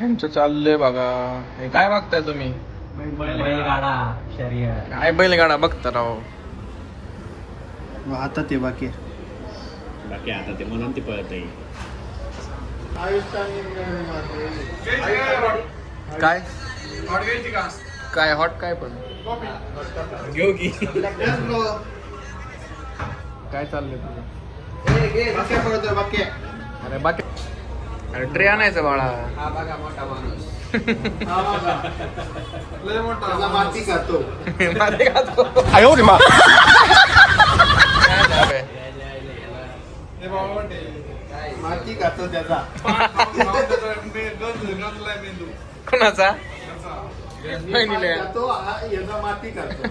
यांचं चाललंय बघा. हे काय बघताय तुम्ही? बैलगाडा शर्यत. काय बैलगाडा बघता राव? आता ते बाकी आता ते म्हणून ती पळत आहे. काय काय हॉट काय पण घेऊ की काय चाललंय तुझं? अरे बाकी अरे ट्रे आणायचं बाळा. माती खातो. माती खातो. माती खातो त्याचा. कोणाचा? बहिणीला. खातो, याचा माती खातो.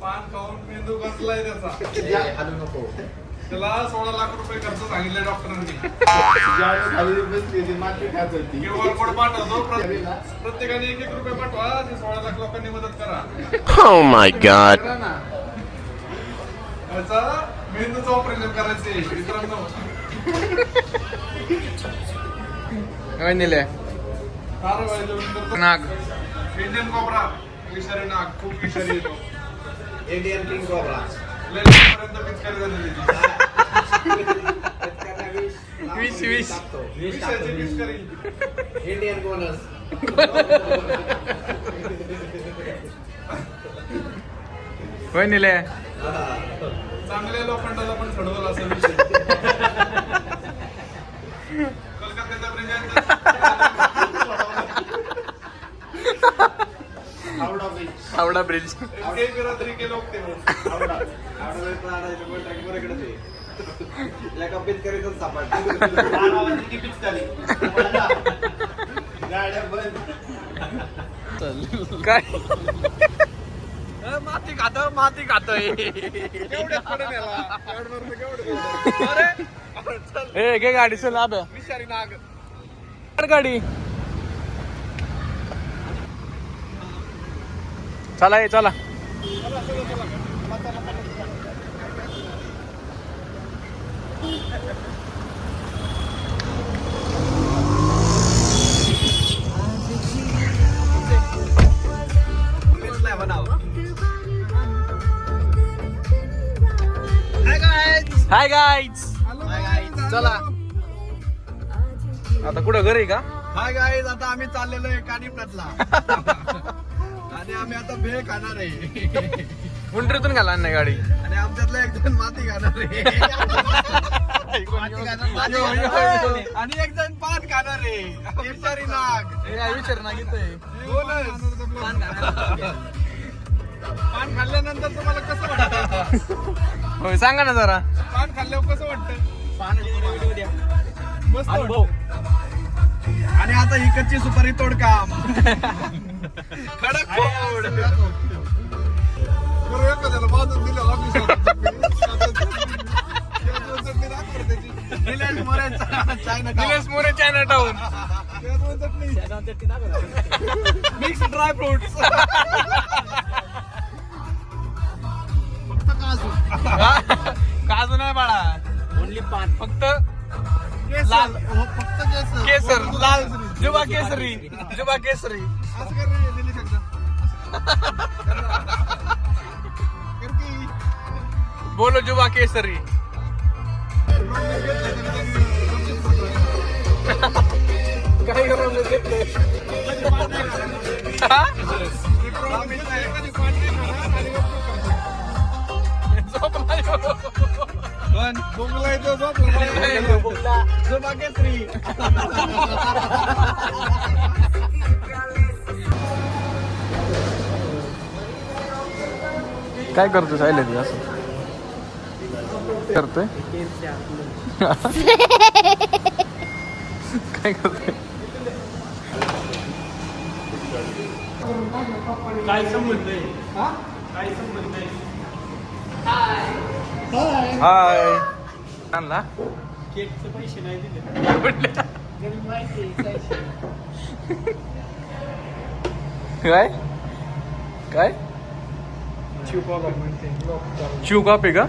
पान खाऊन मेंदू बसलाय त्याचा. हालू नको. त्याला 16 लाख रुपये खर्च सांगितले डॉक्टरांनी. खाली बसली माती खात होती. QR कोड पाठवतो. प्रत्येकाने 1-1 रुपये पाठवा. ते 16 लाख लोकांनी मदत करा. Oh my god. करा ना. त्याचा मेंदूचं ऑपरेशन करायचे मित्रांनो. बहिणीला. नाग. इंडियन कोबरा विषारी नाग खूप विषारी येतो. Indian king cobra. पर्यंत पिचकारी झालेली. विषाची पिचकारी. Indian bonus. बहिणीला. चांगल्या लोखंडाला पण चढवलं असं विषय. कलकत्त्याचा ब्रिज हावडा ब्रिज. रात्री के लोक ते काय माती खातोय. ए घे गाडी चल आब्या. विषारी नाग. गाडी चला ये चला. Hi guys. चला आता कुठं घरी का? हाय गाईज, आता आम्ही चाललेलो आहे कानिपनाथला. आणि आम्ही आता भेळ खाणार आहे. मुंडरीतून घाला नाही गाडी. आणि आमच्यातला एक जण माती खाणार आहे. आणि एक जण पान खाणार आहे. विषारी नाग. विचार ना घेतोय. पान खाल्ल्यानंतर तुम्हाला कसं वाटतं? होय सांगा ना जरा. पान खाल्ल्यावर कसं वाटतं? मस्त अनुभव. वाटतं. आणि आता ही कच्ची सुपारी तोडकाम. कडक फोड. बरं एखाद्याला बाजून दिलं ऑफिसात. चटणी दाखव रे त्याची. निलेश मोरेचा China Nilesh More China town. Schezwan चटणी. Mix dry fruits. काजू नाही बाळा. ओनली पान. फक्त लाल फक्त केसर. लाल जुबा केसरी. जुबा केसरी. असं कर रे दिली शकता. कर की. बोलो जुबा केसरी. काय करून घेतले? पण बोंगला येतो झोपला. काय करतो सायले असं करतोय? काय करतोय? काय संबंध आहे? काय संबंध आहे? हाय. आणला केकचे पैसे नाही दिले. काय काय चिव कॉपी का?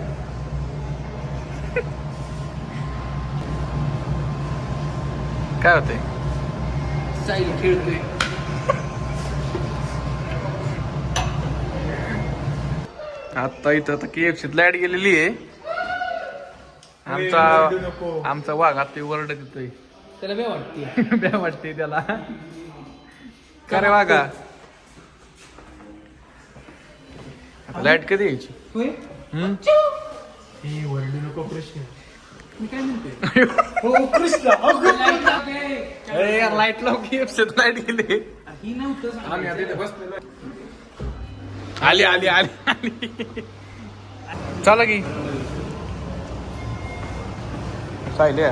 काय होते? साहिल खेळतोय. आता इथं आता KFC लाईट गेलेली आहे. आमचा वाघ आता वरड देतोय. त्याला बे वाटते बे वाटते त्याला. का रे वाघा लाईट कधी यायची? वरडू नको कृष्ण. मी काय म्हणते हो कृष्ण. लाईट लाव KFC लाईट गेली. ही नव्हतं. आम्ही आता इथे बसलेलो. आली आली आली आली. चला की सायले.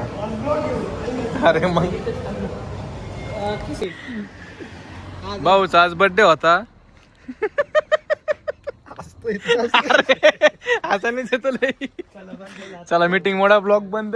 अरे मग भाऊचा आज बर्थडे होता. अरे असं नाही. चला मीटिंग मोडा ब्लॉग बंद.